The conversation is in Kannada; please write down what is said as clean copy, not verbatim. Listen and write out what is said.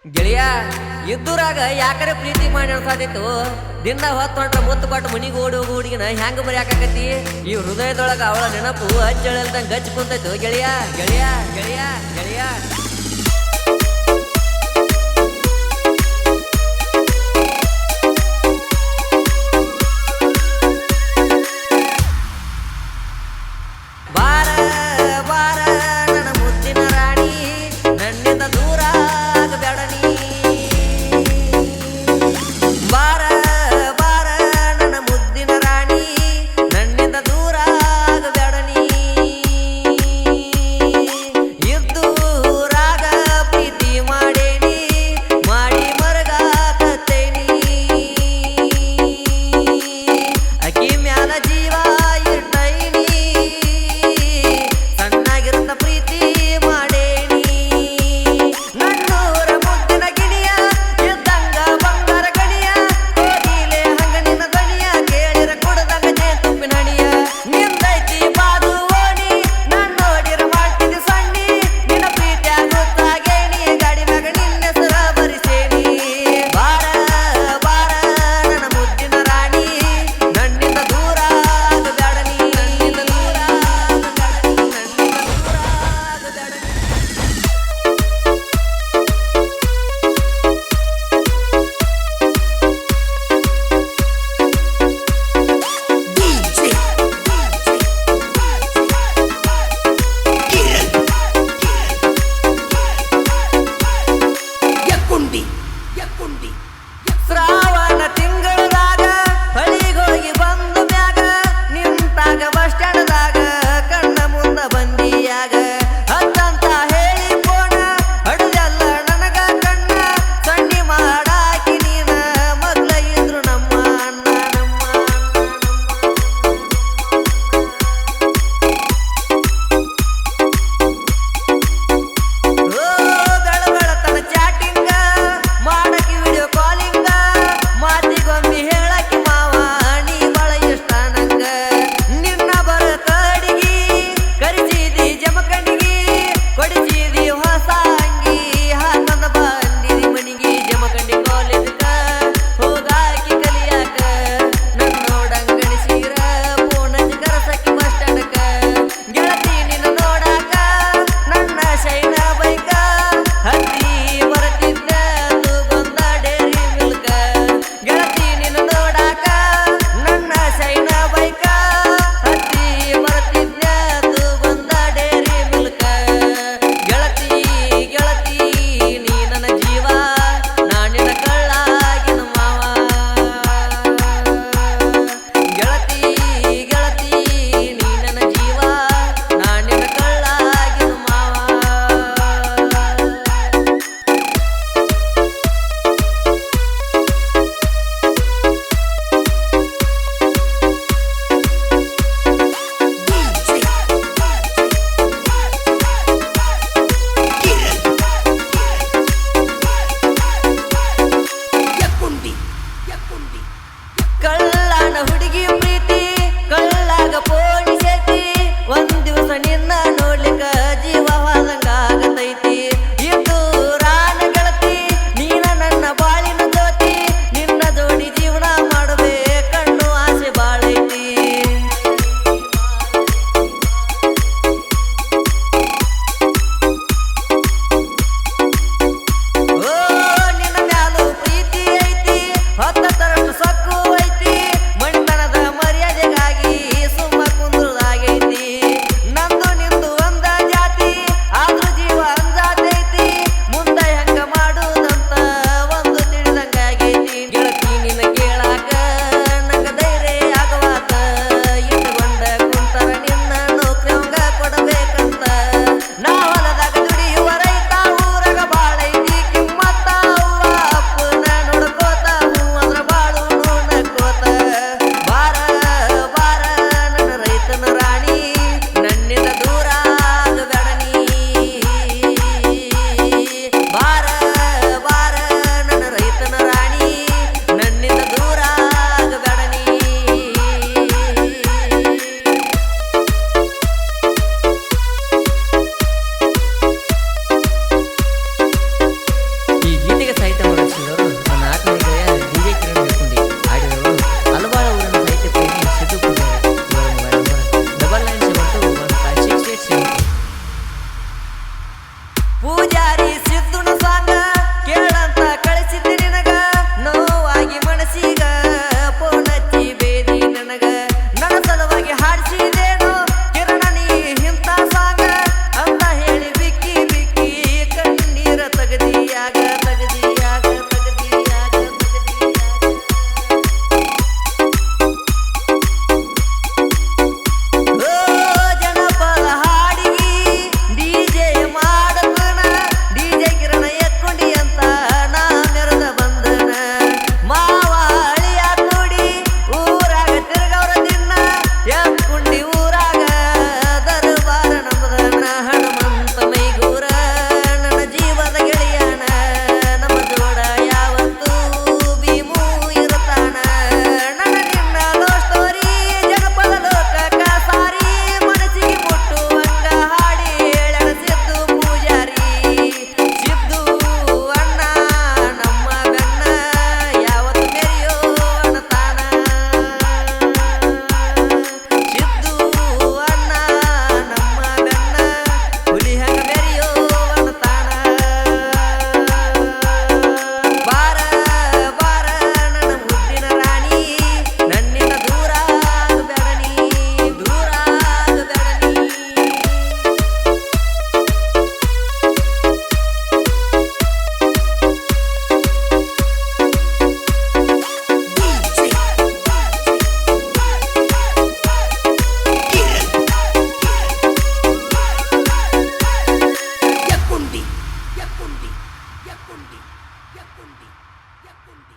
ಗೆಳೆಯ ಇದ್ದೂರಾಗ ಯಾಕರೆ ಪ್ರೀತಿ ಮಾಡಿ ಅನ್ಸಾದಿತ್ತು. ದಿನ ಹೊತ್ತು ಹೊಂಟ್ರ ಮುತ್ತು ಕೊಟ್ಟು ಮನಿಗೆ ಓಡಿ ಹೋಗೋ ಹುಡುಗಿನ ಹೆಂಗ ಮರ್ಯಾಕತಿ. ಈ ಹೃದಯದೊಳಗ ಅವಳ ನೆನಪು ಅಜ್ಜಳಲ್ದಂಗ ಗಚ್ಚ ಕುಂತೈತು ಗೆಳೆಯ ಗೆಳೆಯ ಗೆಳೆಯ ಗೆಳೆಯ. ಬಾರ ಬಾರ ನನ್ನ ಮುದ್ದಿನ ರಾಣಿ, ನನ್ನಿಂದ ದೂರ ಆಗಬೇಡ ನೀ. ಬಾರ ಬಾರ ನನ್ನ ಮುದ್ದಿನ ರಾಣಿ, ನನ್ನಿಂದ ದೂರ ಆಗಬೇಡ ನೀ. ಇದ್ದೂರಾಗ ಪೂಜಾರಿ ಸಿದ್ದುನ ಸಾಂಗ ಕೇಳಂತ ಕಳಿಸಿದ್ದೆ ನಿನಗ ನೋವಾಗಿ ಮನಸ್ಸಿಗ ಪೋನಚ್ಚಿ ಬೇದಿ ನನಗ ನನ್ನ ಸಲುವಾಗಿ ಹಾಡಿಸಿದೇನು ಕಿರಣ ನೀ ಇಂಥ ಸಾಂಗ ಅಂತ ಹೇಳಿ ಬಿಕ್ಕಿ ಬಿಕ್ಕಿ ಕಣ್ಣೀರ ತಗದಿಯಾಗ ತಗದಿಯಾಗ ತಗದಿಯಾಗ ಜನಪದ ಹಾಡಿಗಿ ಡಿಜೆ ಮಾಡಕನ ಡಿಜೆ ಕಿರಣ ಎಕ್ಕೊಂಡಿ ಅಂತ ನಾ ಮೆರೆದ ಬಂದನ ಮಾವ ಅಳಿಯ ಕೂಡಿ ಊರಾಗ ತಿರ್ಗವ್ರ ದಿನ ಎಕ್ಕೊಂಡಿ ಊರಾಗ ದರ್ಬಾರ ನಮ್ಮದನ ಹನುಮಂತ ಮೈಗೂರ ನನ್ನ ಜೀವದ ಗೆಳೆಯನ ನಮ್ಮ ಜೋಡ ಯಾವತ್ತೂ ಭೀಮೂ ಇರುತ್ತಾನ ನನ್ನ ನಿನ್ನ ಲೋ ಸ್ಟೋರಿ ಜನಪದ ಲೋಕಕ್ಕ ಸಾರಿ ಮನಸ್ಸಿಗೆ ಮುಟ್ಟುವಂಗ ಹಾಡಿ ಹೇಳಣ ಸಿದ್ದು ಪೂಜಾರಿ ಸಿದ್ದು ಅಣ್ಣ ನಮ್ಮ ಬೆನ್ನ ಯಾವತ್ತು ಮೆರೆಯೋ ಅಣತಾನ ಸಿದ್ದು ಅಣ್ಣ ನಮ್ಮ ಬೆನ್ನ ಹುಲಿ ಹಂಗ ಮೆರೆಯೋ ಅಣತಾನ ಬಾರ ಬಾರ ನನ್ನ ಮುದ್ದಿನ ರಾಣಿ ನನ್ನಿಂದ ದೂರ ಆಗಬೇಡ ನೀ ದೂರ ಆಗಬೇಡ ನೀ Yakundi, Yakundi, Yakundi, Yakundi, Yakundi.